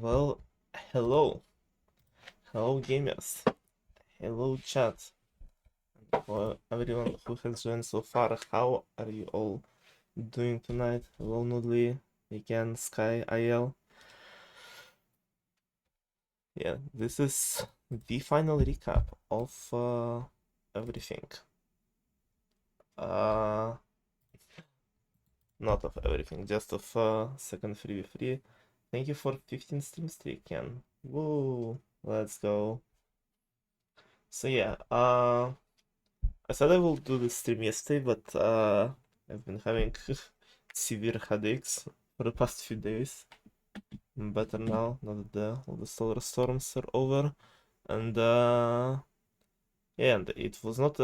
Well, hello. Hello, gamers. Hello, chat. For everyone who has joined so far, how are you all doing tonight? Hello, Noodly, again, Sky, IL. Yeah, this is the final recap of everything. Uh, not of everything, just of second 3v3. Thank you for 15 stream streak, Ken. Woo, let's go. So yeah, I said I will do the stream yesterday, but I've been having severe headaches for the past few days. I'm better now that all the solar storms are over, and yeah, and it was not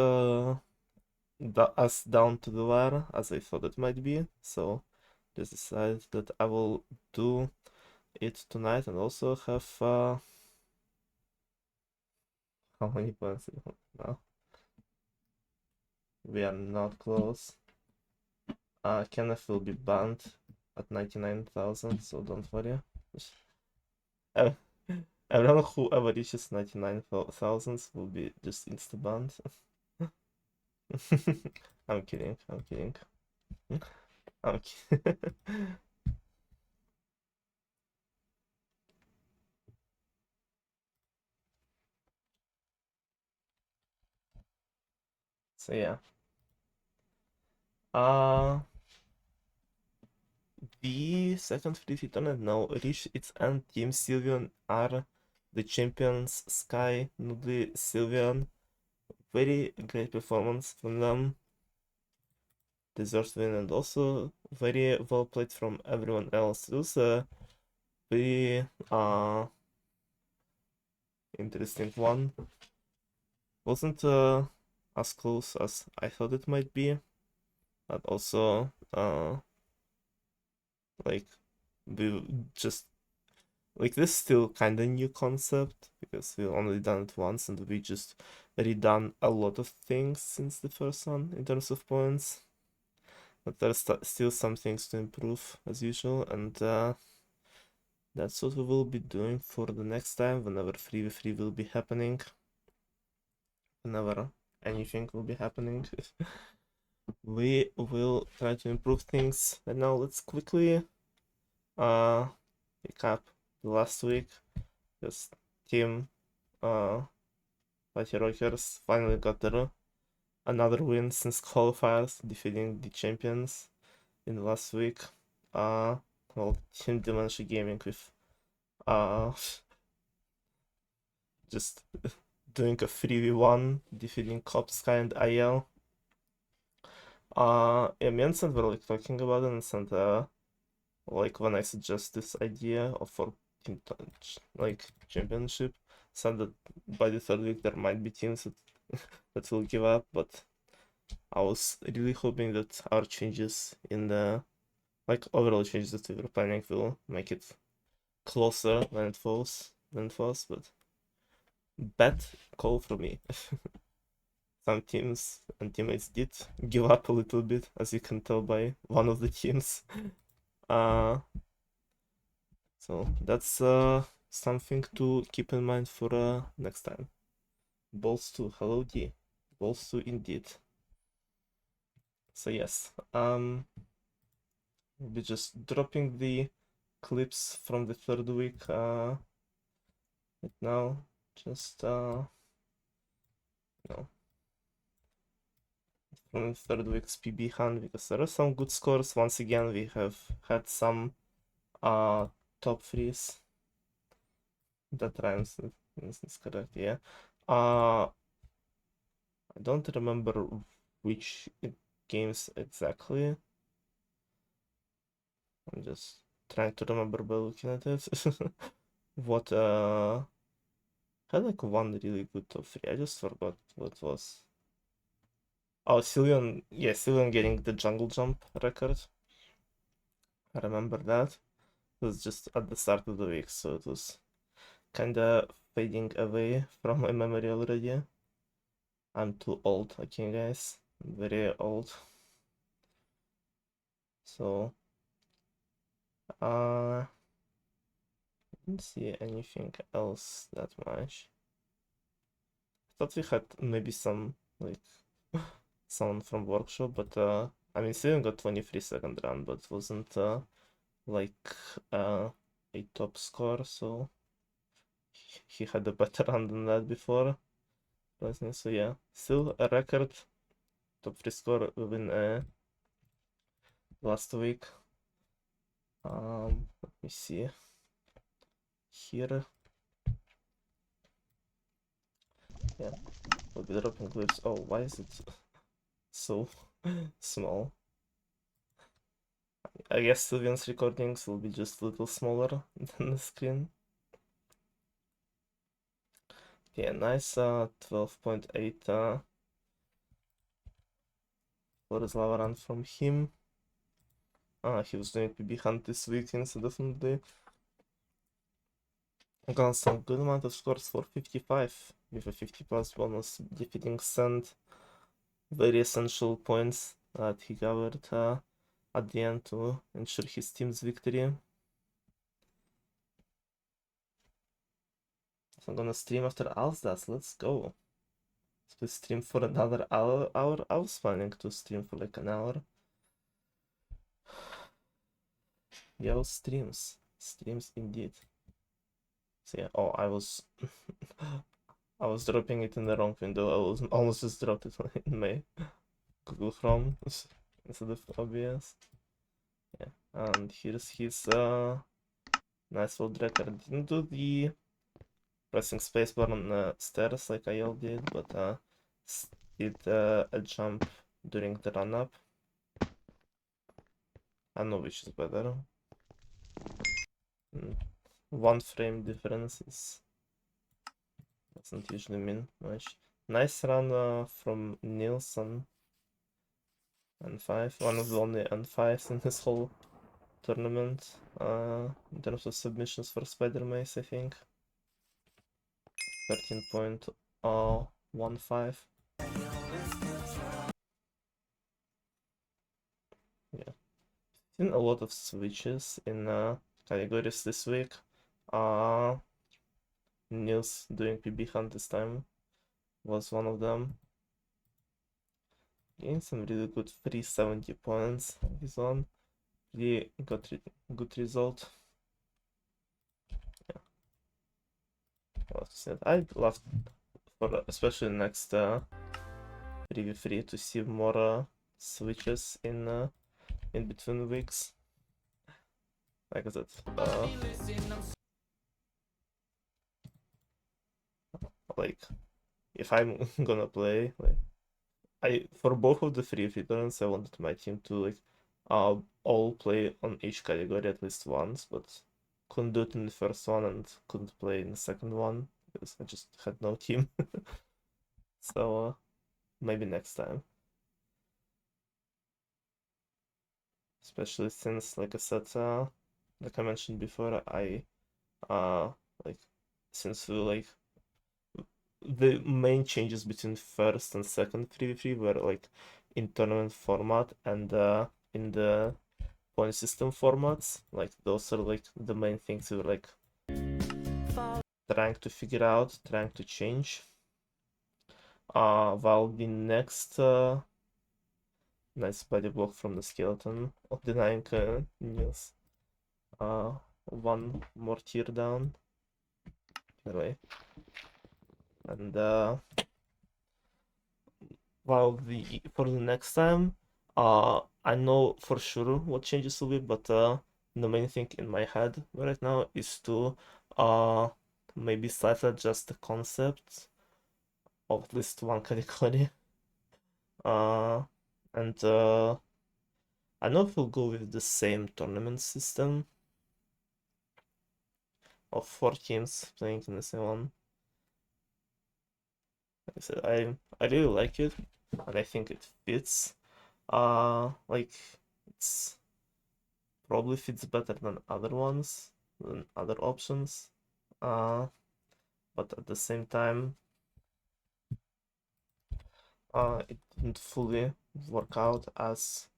as down to the wire as I thought it might be. So just decided that I will do it tonight and also have how many points now? We are not close. Kenneth will be banned at 99,000, so don't worry. Uh, Everyone who ever reaches 99,000 will be just insta-banned. I'm kidding, I'm kidding. I'm kidding. So yeah. Uh the second free tournament now reached its end. Team Sylveon are the champions. Sky, Noodly, Sylveon. Very great performance from them. Deserves win and also very well played from everyone else. It was a very interesting one. Wasn't as close as I thought it might be, but also like we just like this still kind of new concept because we only done it once and we just redone a lot of things since the first one in terms of points. But there's still some things to improve as usual, and that's what we will be doing for the next time whenever 3v3 will be happening. Whenever anything will be happening. We will try to improve things. And now let's quickly recap the last week. This team Mighty Rockers finally got another win since qualifiers, defeating the champions in the last week. Well, Team Dimension Gaming with just doing a 3v1, defeating Cop, Sky, and IL. Yeah, me and Sand were like talking about it, and Sand like when I suggest this idea of for team like championship, said that by the third week there might be teams that will give up, but I was really hoping that our changes in the like overall changes that we were planning will make it closer than it was, but bad call for me. Some teams and teammates did give up a little bit, as you can tell by one of the teams. So that's something to keep in mind for next time. Balls 2, hello D. Balls 2 indeed. So yes, we'll be just dropping the clips from the third week right now. Just from the third week's PB hunt because there are some good scores. Once again, we have had some top threes. That rhymes. Is correct, yeah. I don't remember which games exactly. I'm just trying to remember by looking at it. What had like one really good top three. I just forgot what it was. Oh, Cillian, yeah, Cillian getting the jungle jump record. I remember that. It was just at the start of the week, so it was kinda fading away from my memory already. I'm too old, okay, guys. I'm very old. So, Didn't see anything else that much. Thought we had maybe some like someone from workshop, but I mean Steven got 23-second run, but wasn't like a top score, so he had a better run than that before. So yeah, still a record top 3 score within last week. Let me see here. Yeah, we'll be dropping clips. Oh, why is it so small? I guess Sylvian's recordings will be just a little smaller than the screen. Yeah, nice 12.8 for his lava run from him. He was doing PB hunt this week instead of day. Got some good amount of scores for 55 with a 50 plus bonus, defeating Sand. Very essential points that he gathered at the end to ensure his team's victory. So I'm gonna stream after Alsdas, let's go. So we stream for another hour. I was planning to stream for like an hour. Yo, streams indeed. So yeah, oh, I was I was dropping it in the wrong window. I was almost just dropped it in my Google Chrome instead of OBS. Yeah, and here's his nice world record. Didn't do the pressing spacebar on the stairs like I all did, but did a jump during the run up. I don't know which is better. 1 frame difference doesn't usually mean much. Nice run from Nilsson. N5, one of the only N5s in this whole tournament in terms of submissions for Spider Mace, I think. 13.15. Yeah. Seen a lot of switches in categories this week. Nils doing PB hunt this time was one of them. Gained some really good 370 points on his own. Really good result. Yeah. I'd love for especially next 3v3 to see more switches in between weeks. Like I said, like if I'm gonna play, like for both of the 3v3 tournaments, I wanted my team to like all play on each category at least once, but couldn't do it in the first one and couldn't play in the second one because I just had no team. So maybe next time. Especially since, like I said, like I mentioned before, like since the main changes between first and second 3v3 were like in tournament format and in the point system formats. Like those are like the main things we were like trying to figure out, trying to change. While the next nice body block from the skeleton of denying Niels one more tier down. Anyway. And while for the next time, I know for sure what changes will be, but the main thing in my head right now is to maybe slightly adjust the concept of at least one category. And I know if we'll go with the same tournament system of 4 teams playing in the same one. Like I said, I really like it, and I think it fits. Like it's probably fits better than other ones, than other options. But at the same time, it didn't fully work out as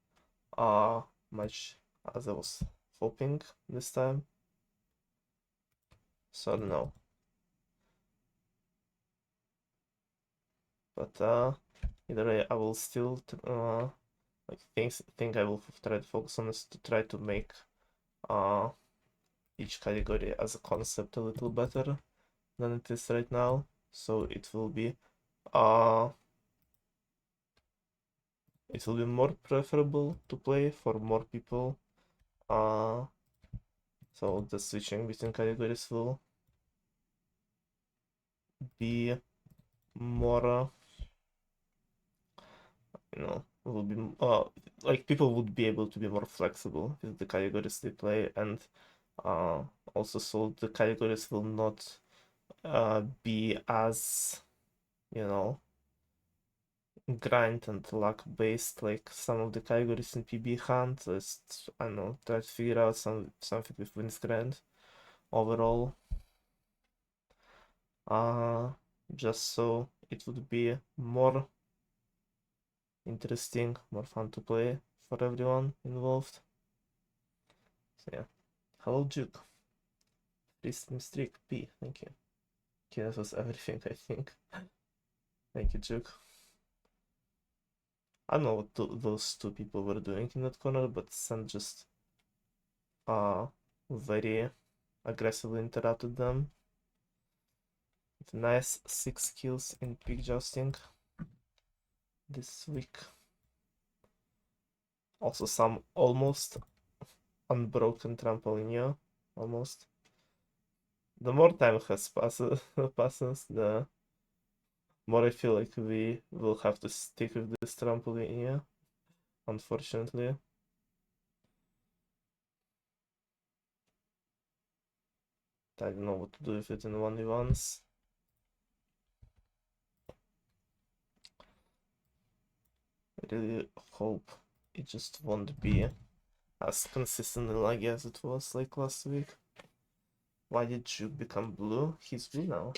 much as I was hoping this time. So I don't know. But either way, I will still like think I will try to focus on this to try to make uh each category as a concept a little better than it is right now. So uh it will be more preferable to play for more people. So the switching between categories will be more will be like people would be able to be more flexible with the categories they play, and uh also so the categories will not be as you know grind and luck based like some of the categories in PB Hunt. Just I don't know, try to figure out something with wins grind overall. Uh just so it would be more interesting, more fun to play for everyone involved. So yeah. Hello Duke. Free streak P, thank you. Okay, that was everything I think. Thank you, Duke. I don't know what those two people were doing in that corner, but Sen just very aggressively interrupted them. With nice 6 kills in pick jousting this week. Also some almost unbroken trampoline, almost. The more time passes, the more I feel like we will have to stick with this trampoline, unfortunately. I don't know what to do with it in 1v1s. I really hope it just won't be as consistently laggy as it was like last week. Why did Juke become blue? He's blue now.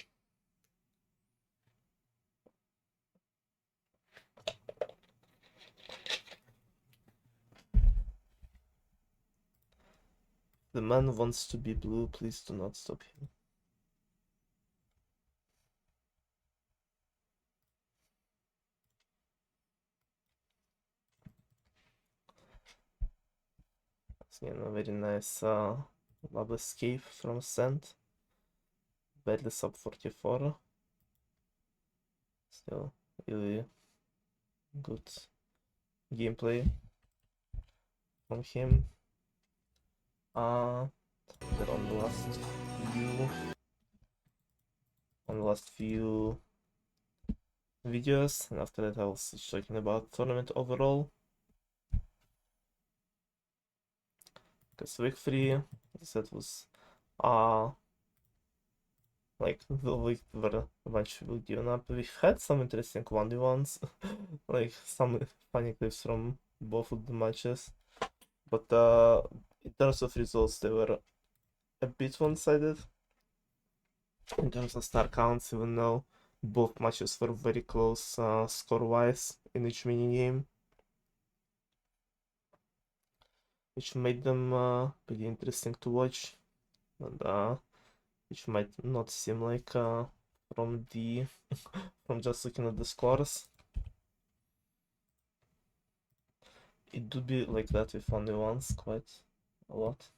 The man wants to be blue, please do not stop him. So, again, a very nice lab escape from Sand. Barely sub 44. Still really good gameplay from him. But on the last few videos, and after that I was talking about tournament overall. Because week 3, as I said, was like the week where a bunch of people given up. We had some interesting 1v1s, like some funny clips from both of the matches, but in terms of results they were a bit one-sided in terms of star counts, even though both matches were very close score-wise in each mini game, which made them pretty interesting to watch, and which might not seem like from the from just looking at the scores. It do be like that with only ones quite a lot.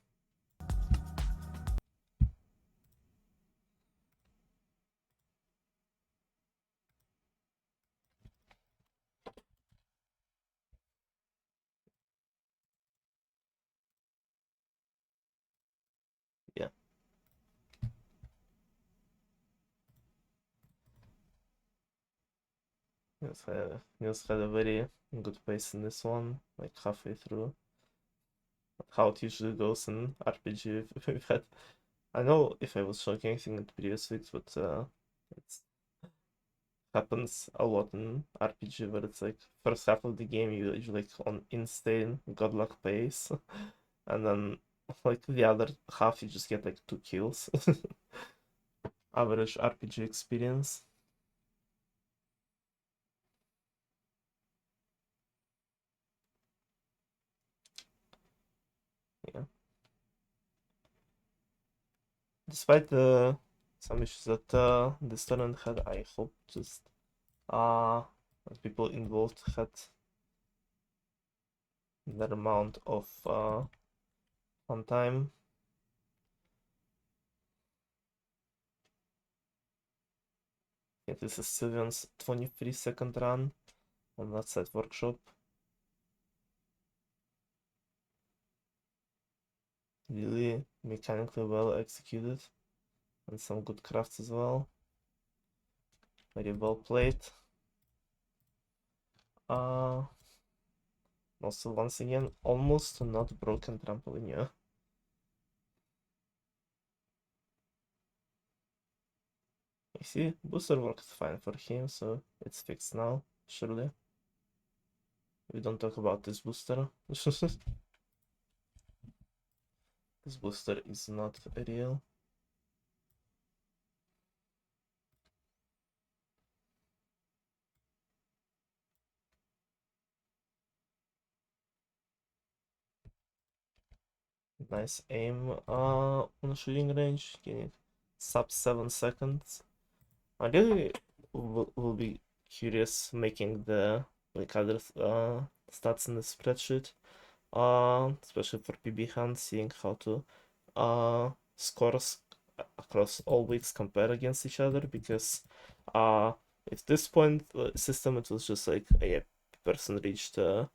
Yeah. Nils had a very good pace in this one, like halfway through. How it usually goes in RPG. We've had, I know if I was showing anything in previous weeks, but it happens a lot in RPG where it's like first half of the game you're like on insane godlike pace, and then like the other half you just get like 2 kills. Average RPG experience. Yeah. despite some issues that this tournament had, I hope just the people involved had that amount of fun time. Yeah, this is Sylvian's 23-second run on that side workshop. Really mechanically well executed and some good crafts as well. Very well played. Also once again, almost not broken trampoline, yeah. You see, booster worked fine for him, so it's fixed now, surely. We don't talk about this booster. This booster is not real. Nice aim on shooting range, getting sub 7 seconds. I really will be curious making the like other stats in the spreadsheet, especially for PB Hunt, seeing how to scores across all weeks compare against each other, because at this point system it was just like a person reached a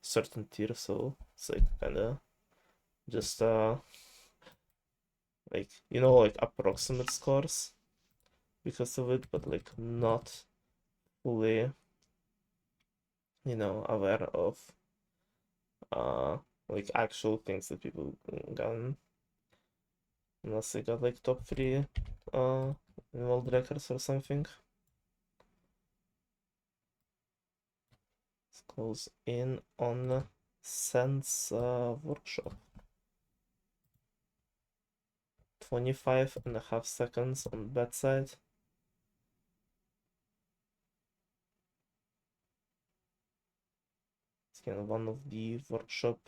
certain tier, so it's like kinda just like, you know, like approximate scores because of it, but like not fully, you know, aware of like actual things that people got, unless they got like top 3 in world records or something. Let's close in on Sense workshop. 25.5 seconds on bad side. It's kind of one of the workshop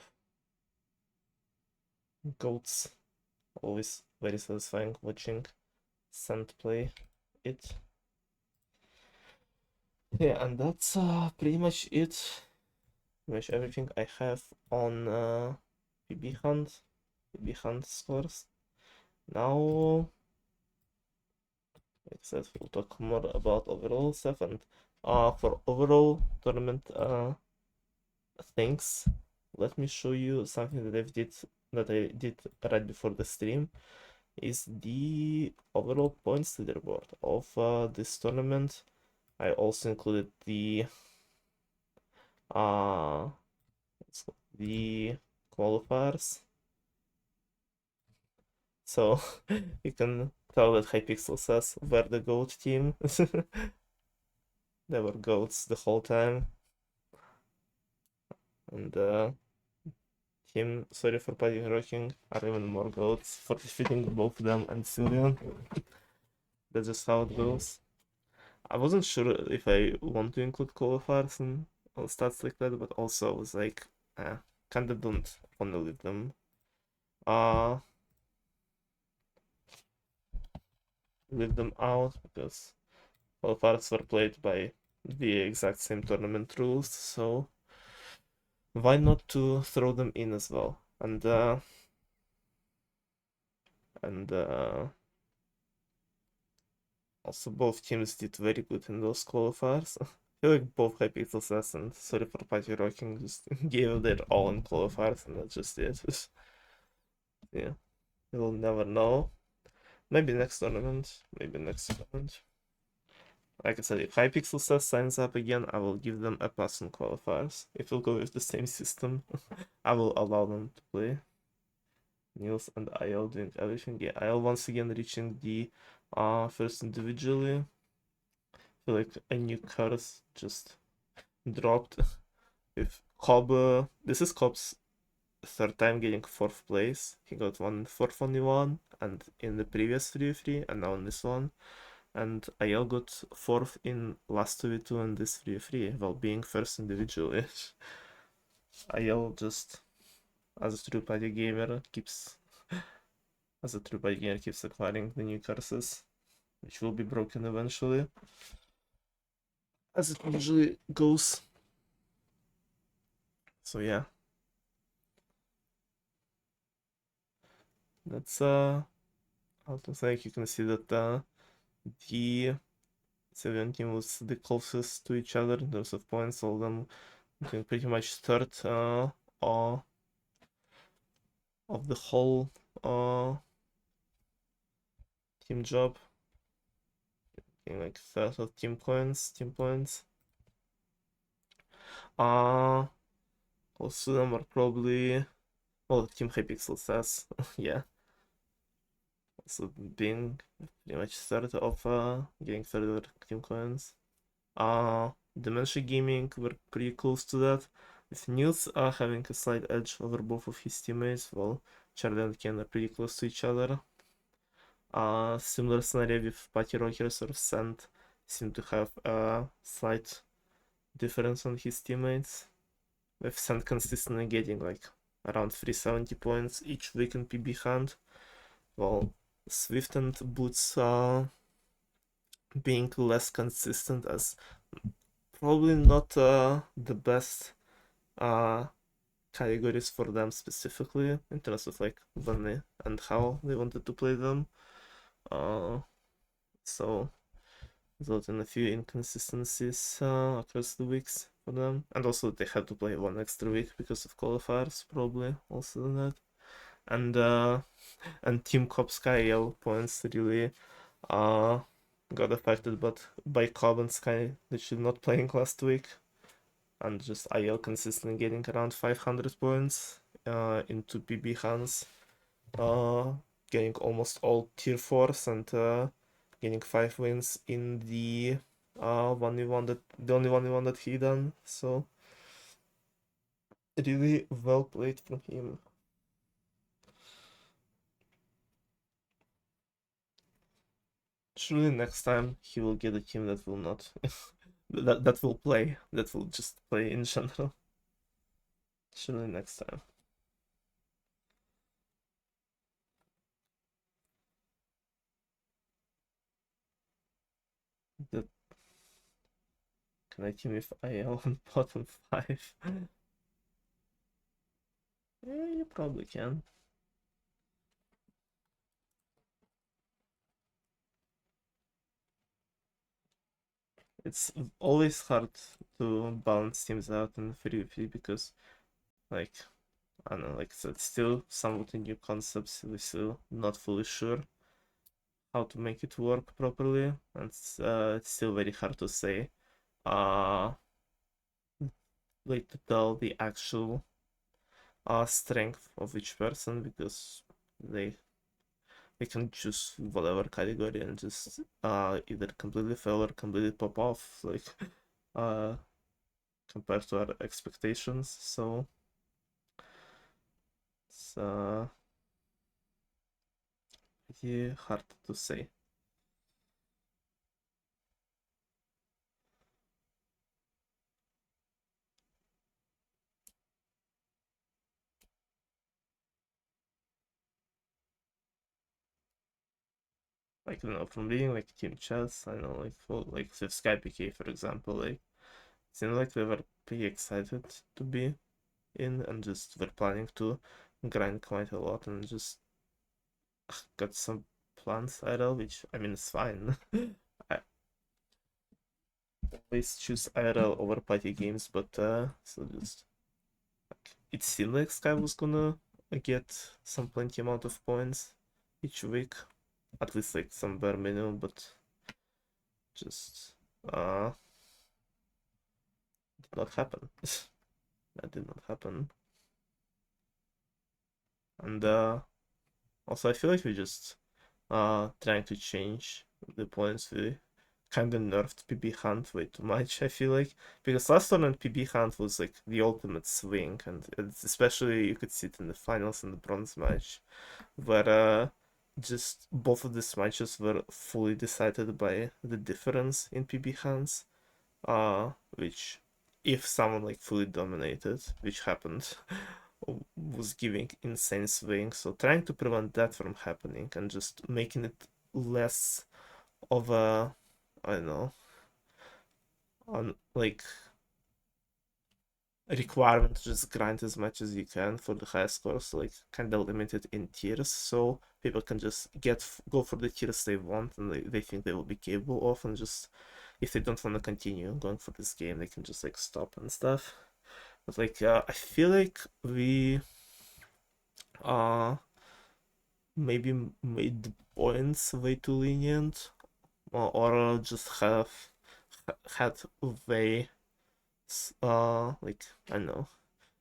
goats. Always very satisfying watching Sand play it. Yeah, and that's pretty much it. Pretty much everything I have on PB Hunt scores. Now, like I said, we'll talk more about overall stuff, and for overall tournament things, let me show you something that I did right before the stream. Is the overall points leaderboard of this tournament. I also included the qualifiers, so you can tell that Hypixel says we're the GOAT team. They were GOATs the whole time. And Team Sorry for Paddy Rocking are even more GOATs for defeating both them and Sylvian. That's just how it goes. I wasn't sure if I want to include qualifiers and stats like that, but also I was like, kinda don't want to leave them. Leave them out because qualifiers were played by the exact same tournament rules, so why not to throw them in as well? And also both teams did very good in those qualifiers. I feel like both Hypixel and Sorry for Party Rocking just gave their all in qualifiers, and that's just it. Yeah, we'll never know. Maybe next tournament. Like I said, if Hypixel signs up again, I will give them a pass on qualifiers. If we'll go with the same system, I will allow them to play. Niels and IL doing everything. Yeah, IL once again reaching the first individually. I feel like a new curse just dropped. If Cobb, this is Cobb's third time getting 4th place. He got 4th only one, and in the previous 3v3, and now in this one. And IL got 4th in last 2v2 and this 3v3, while being first individually. IL just, as a true party gamer, keeps as the 3 gear keeps acquiring the new curses, which will be broken eventually, as it usually goes. So yeah, that's how to say, you can see that the 7 team was the closest to each other in terms of points, all of them doing pretty much third of the whole team job, like third of team points. Also them are probably, well, Team Hypixel says, yeah. Also being pretty much third of getting third team coins. Dementia Gaming were pretty close to that, with Nils having a slight edge over both of his teammates, while Charlie and Ken are pretty close to each other. Similar scenario with Patty Rockers or Sand seem to have a slight difference on his teammates, with Sand consistently getting like around 370 points each week in PB Hunt, while Swift and Boots being less consistent, as probably not the best categories for them specifically in terms of like when they and how they wanted to play them. So resulted in a few inconsistencies across the weeks for them, and also they had to play one extra week because of qualifiers, probably also that. And Team Cop IL points really got affected but by Cobb and Sky, literally not playing last week, and just IL consistently getting around 500 points into PB hands, getting almost all tier 4s and getting 5 wins in the 1v1 that the only 1v1 that he done. So really well played from him. Surely next time he will get a team that will not that will play, that will just play in general. Surely next time. That can I team with IL on bottom 5? Yeah, you probably can. It's always hard to balance teams out in 3v3 because, like, I don't know, like, it's still somewhat a new concept, we're still not fully sure how to make it work properly, and it's still very hard to say, like, to tell the actual strength of each person, because they can choose whatever category and just either completely fail or completely pop off, like compared to our expectations. So it's pretty hard to say. Like, you know, from reading like team chats, I know, like, well, like with SkyPK, for example, like it seemed like they were pretty excited to be in and just were planning to grind quite a lot and just got some plans IRL, which I mean it's fine. I always choose IRL over party games, but so just like, it seemed like Sky was gonna get some plenty amount of points each week, at least like some bare minimum, but just did not happen. That did not happen. And also I feel like we just trying to change the points. We kind of nerfed PB Hunt way too much, I feel like, because last tournament PB Hunt was like the ultimate swing, and it's especially you could see it in the finals and the bronze match, where just both of these matches were fully decided by the difference in PB Hunts, which if someone like fully dominated, which happened, was giving insane swings. So trying to prevent that from happening and just making it less of a, I don't know, on like a requirement to just grind as much as you can for the high scores, like kind of limited in tiers, so people can just go for the tiers they want and they think they will be capable of, and just if they don't want to continue going for this game, they can just like stop and stuff. But like I feel like we maybe made the points way too lenient, or just have had way like I don't know,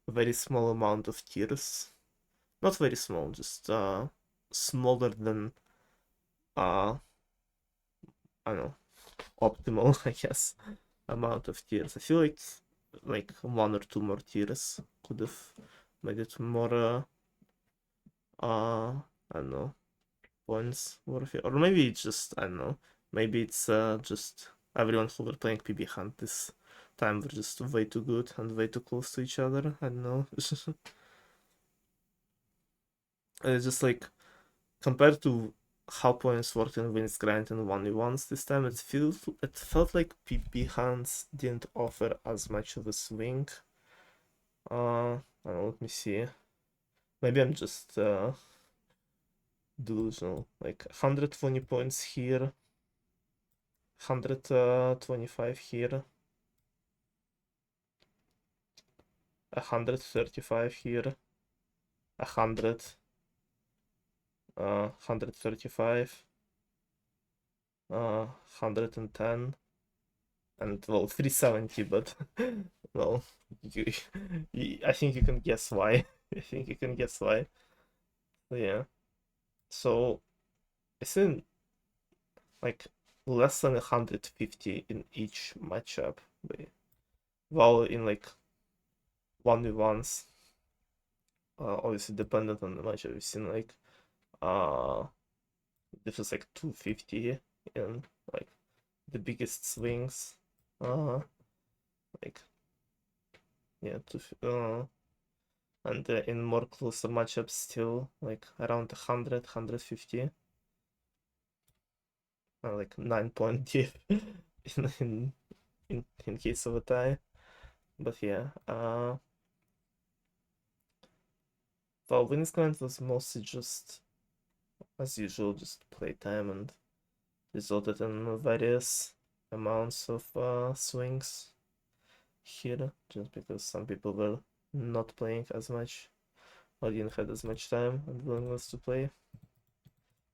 a very small amount of tiers. Not very small, just smaller than I don't know, optimal, I guess, amount of tiers. I feel like one or two more tiers could have made it more I don't know, points worth it. Or maybe it's just I don't know. Maybe it's just everyone who were playing PB Hunt this time were just way too good and way too close to each other. I don't know. It's just like compared to how points worked in Vince Grind and 1v1s this time, it felt like PB Hunts didn't offer as much of a swing. I don't know, let me see. Maybe I'm just delusional. Like 120 points here, 125 here, 135 here, 100, 135, 110, and well, 370, but well, you, I think you can guess why. I think you can guess why. So, yeah. So it's in like less than 150 in each matchup. While in like 1v1s, obviously dependent on the matchup, we've seen like this is like 250 in like the biggest swings. Like yeah, and in more closer matchups still like around 100, 150. Like 9 point diff in case of a tie. But yeah, well, Winning Grind was mostly just as usual, just playtime, and resulted in various amounts of swings here, just because some people were not playing as much or didn't have as much time and willingness to play.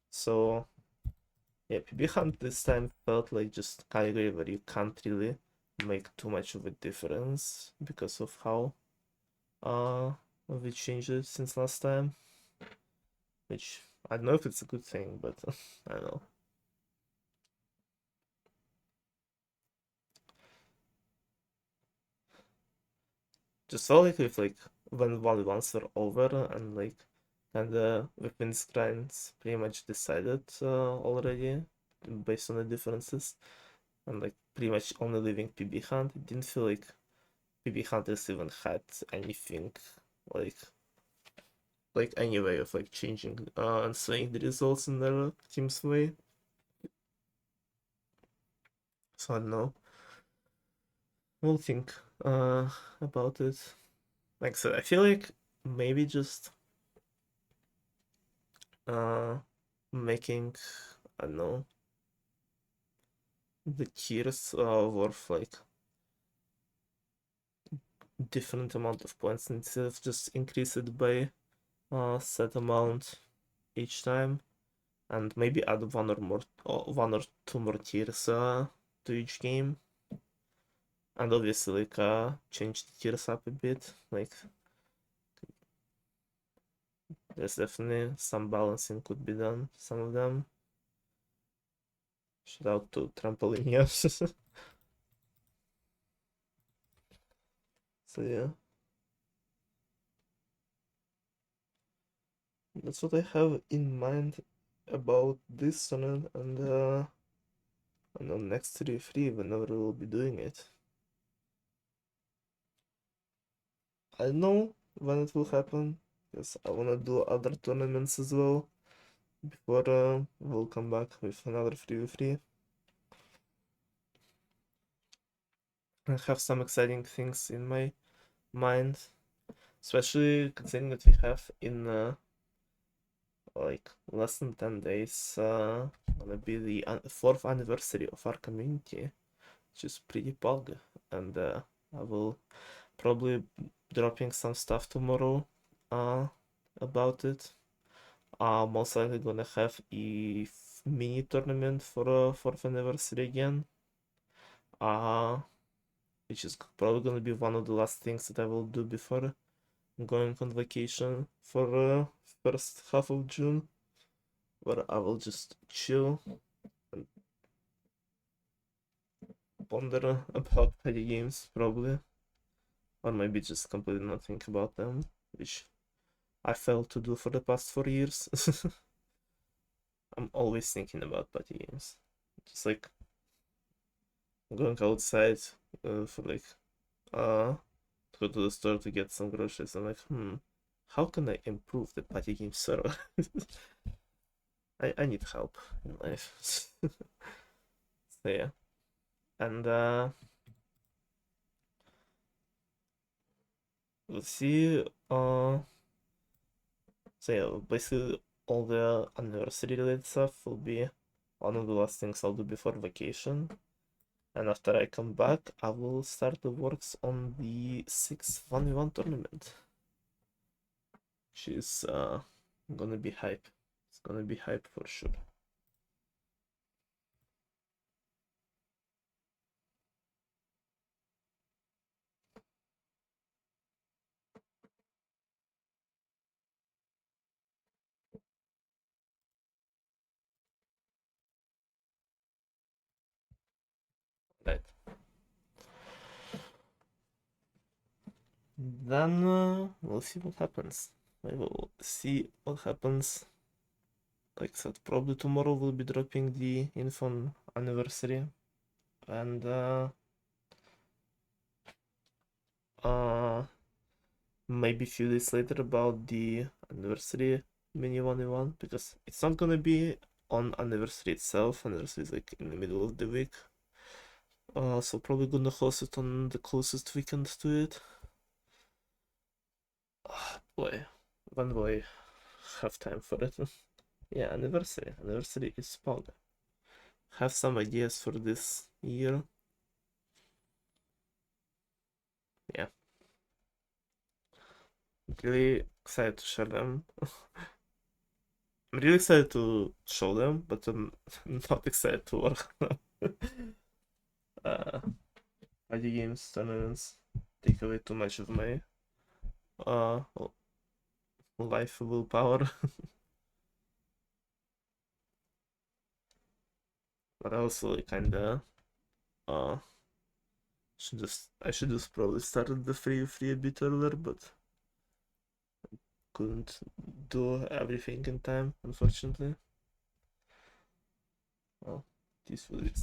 So yeah, PB Hunt this time felt like just category where you can't really make too much of a difference because of how we changed it since last time. Which I don't know if it's a good thing, but I don't know. Just felt like if like when one were over and like kinda Whippin's grinds pretty much decided already based on the differences, and like pretty much only leaving PB Hunt, it didn't feel like PB Hunters even had anything like any way of like changing and swaying the results in their team's way. So I don't know. We'll think about it. Like I said, I feel like maybe just uh making, I don't know, the tiers worth like different amount of points instead of just increase it by set amount each time, and maybe add one or two more tiers to each game, and obviously like change the tiers up a bit. Like there's definitely some balancing could be done, some of them. Shout out to Trampolinia. So yeah, that's what I have in mind about this one, and on next 3 whenever we'll be doing it. I don't know when it will happen, because I wanna do other tournaments as well before we'll come back with another 3v3. I have some exciting things in my mind, especially considering that we have in like less than 10 days gonna be the 4th anniversary of our community, which is pretty pog, and I will probably dropping some stuff tomorrow about it. I'm most likely gonna have a mini tournament for 4th anniversary again, which is probably gonna be one of the last things that I will do before going on vacation for first half of June, where I will just chill and ponder about petty games probably, or maybe just completely not think about them, which I failed to do for the past 4 years. I'm always thinking about petty games, just like going outside for like to go to the store to get some groceries. I'm like, how can I improve the party game server? I need help in life. So yeah. And let's see. So yeah, basically all the anniversary related stuff will be one of the last things I'll do before vacation. And after I come back, I will start the works on the 6th 1v1 tournament. Which is gonna be hype. It's gonna be hype for sure. Right. Then we'll see what happens. We will see what happens. Like I said, probably tomorrow we'll be dropping the info on anniversary, and maybe a few days later about the anniversary mini 1v1, because it's not gonna be on anniversary itself. Anniversary is like in the middle of the week. So probably gonna host it on the closest weekend to it. Boy, when will I have time for it? Yeah, anniversary. Anniversary is Pog. Have some ideas for this year. Yeah. Really excited to share them. I'm really excited to show them, but I'm not excited to work on them. Party games, tournaments take away too much of my uh life willpower. But I also kinda uh I should just probably started the free a bit earlier, but couldn't do everything in time, unfortunately. Well, this was it.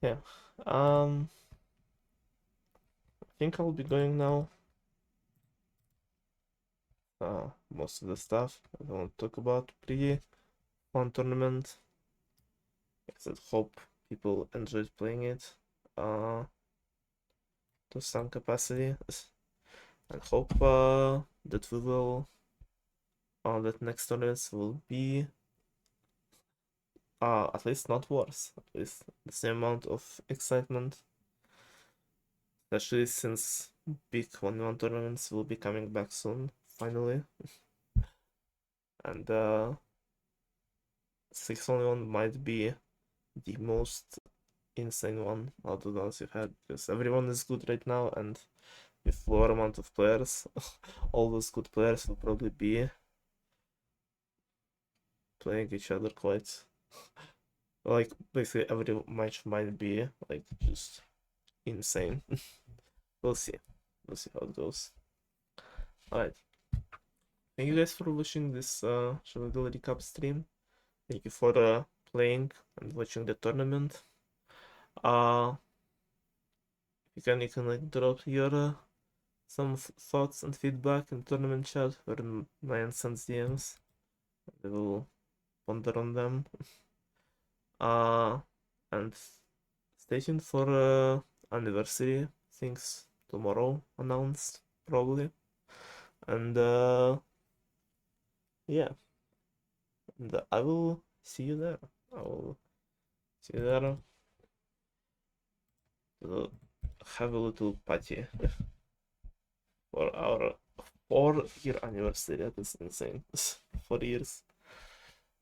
Yeah. I think I'll be going now. Most of the stuff I don't want to talk about. Pretty fun tournament. I said, hope people enjoyed playing it. To some capacity, and hope that we will that next tournaments will be at least not worse, at least the same amount of excitement, especially since big 1v1 tournaments will be coming back soon, finally. And 6-1 might be the most insane one out of those you've had, because everyone is good right now, and with lower amount of players, all those good players will probably be playing each other quite like basically every match might be like just insane. We'll see. We'll see how it goes. Alright. Thank you guys for watching this Shavagility Cup stream. Thank you for playing and watching the tournament. If you can like drop your some thoughts and feedback in tournament chat or in my Incense DMs. I will ponder on them. And stay tuned for anniversary things tomorrow announced probably. And yeah, and I will see you there. I will see you there. We'll have a little party for our 4-year anniversary. That is insane. 4 years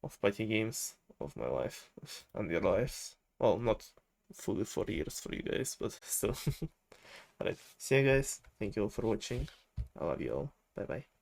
of party games of my life and your lives. Well, not fully 4 years for you guys, but still. Alright, see you guys. Thank you all for watching. I love you all. Bye bye.